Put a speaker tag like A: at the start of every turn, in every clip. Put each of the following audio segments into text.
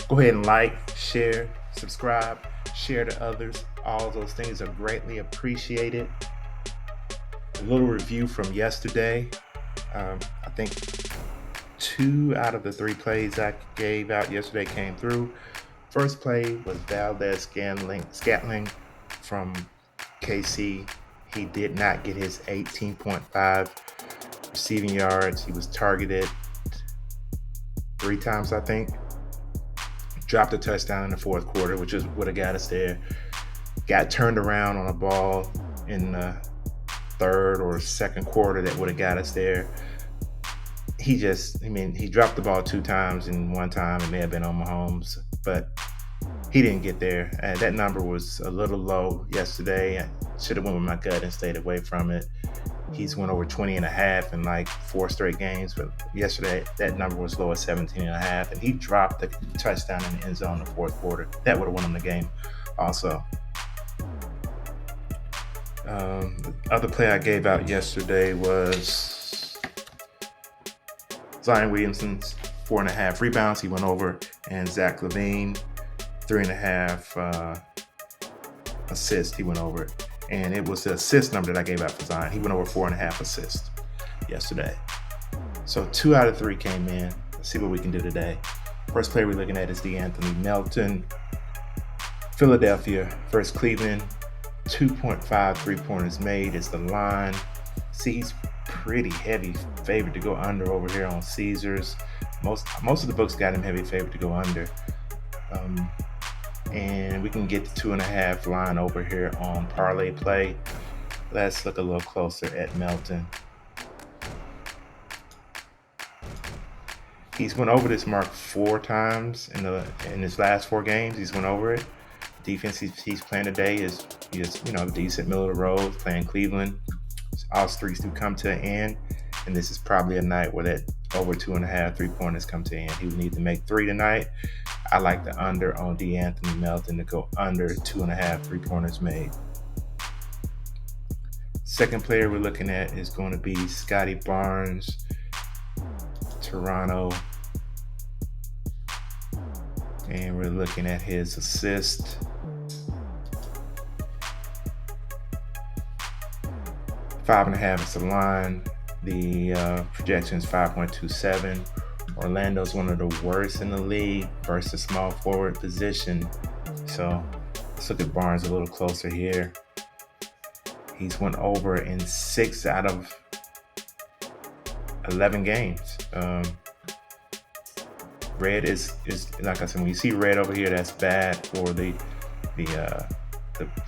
A: Go ahead and like, share, subscribe, share to others. All those things are greatly appreciated. A little review from yesterday. I think 2 out of the 3 plays I gave out yesterday came through. First play was Valdez-Scantling from KC. He did not get his 18.5 receiving yards. He was targeted 3 times, I think. Dropped a touchdown in the fourth quarter, which is what got us there. Got turned around on a ball in the third or second quarter that would have got us there. He dropped the ball 2 times, and 1 time it may have been on Mahomes, but he didn't get there. That number was a little low yesterday. I should have went with my gut and stayed away from it. He's went over 20.5 in like 4 straight games, but yesterday that number was low at 17.5, and he dropped the touchdown in the end zone in the fourth quarter. That would have won him the game also. The other play I gave out yesterday was Zion Williamson's 4.5 rebounds. He went over, and Zach LaVine 3.5 assists. He went over it. And it was the assist number that I gave out for Zion. He went over 4.5 assists yesterday. So 2 out of 3 came in. Let's see what we can do today. First play we're looking at is D'Anthony Melton. Philadelphia versus Cleveland. 2.5 3-pointers made is the line. See, he's pretty heavy favored to go under over here on Caesars. Most of the books got him heavy favored to go under. And we can get the 2.5 line over here on Parlay play. Let's look a little closer at Melton. He's went over this mark 4 times in his last 4 games. He's went over it. Defense he's playing today is decent, middle of the road, playing Cleveland. All streaks do come to an end, and this is probably a night where that over 2.5 3-pointers come to an end. He would need to make 3 tonight. I like the under on D'Anthony Melton to go under 2.5 3-pointers made. Second player we're looking at is going to be Scotty Barnes, Toronto. And we're looking at his assist. 5.5 is the line. The projection is 5.27. Orlando's one of the worst in the league versus small forward position. So let's look at Barnes a little closer here. He's went over in 6 out of 11 games. Red is like I said, when you see red over here, that's bad for the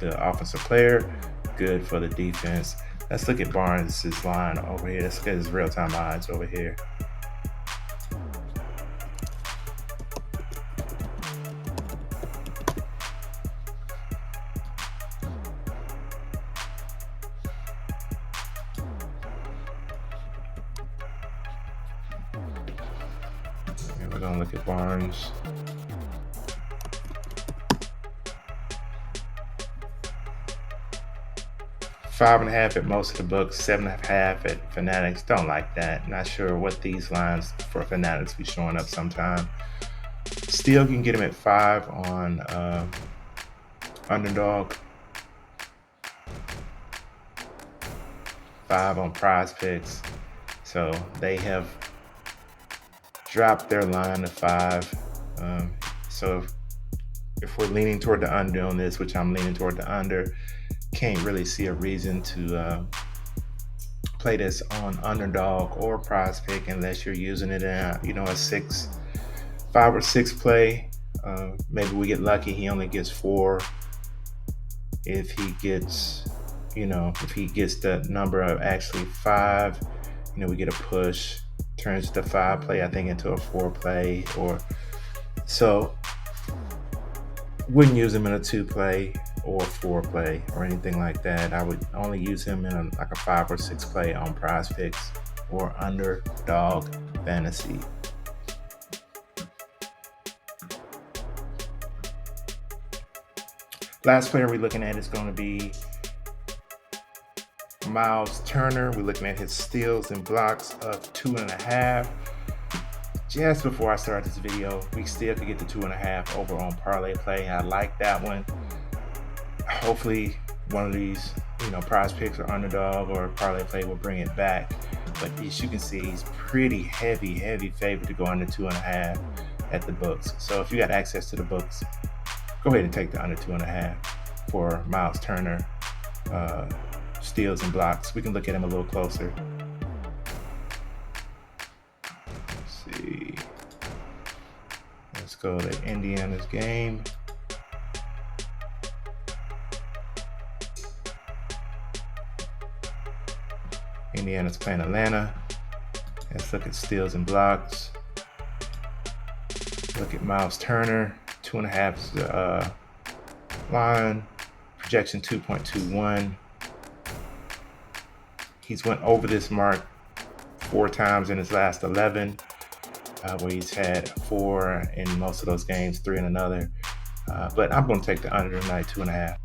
A: offensive player, good for the defense. Let's look at Barnes' line over here. Let's look at his real-time odds over here. And we're gonna look at Barnes. $5.5 at most of the books, 7.5 at Fanatics. Don't like that. Not sure what these lines for Fanatics be showing up sometime. Still can get them at 5 on Underdog. 5 on PrizePicks. So they have dropped their line to 5. So if we're leaning toward the under on this, which I'm leaning toward the under, can't really see a reason to play this on Underdog or PrizePick unless you're using it in a 5 or 6 play. Maybe we get lucky, he only gets 4. If he gets the number of actually 5, we get a push, turns the 5 play I think into a 4 play, or so. Wouldn't use him in a 2 play or 4 play or anything like that. I would only use him in a 5 or 6 play on PrizePicks or Underdog Fantasy. Last player we're looking at is going to be Miles Turner. We're looking at his steals and blocks of 2.5. just before I start this video, we still could get the 2.5 over on Parlay Play. I like that one. Hopefully one of these, PrizePicks or Underdog or Parlay Play will bring it back. But as you can see, he's pretty heavy favorite to go under 2.5 at the books. So if you got access to the books, go ahead and take the under 2.5 for Miles Turner, steals and blocks. We can look at him a little closer. Let's see. Let's go to Indiana's game. Indiana's playing Atlanta. Let's look at steals and blocks. Look at Miles Turner. 2.5 is the line. Projection 2.21. He's went over this mark 4 times in his last 11, where he's had 4 in most of those games, 3 in another. But I'm going to take the under tonight, 2.5.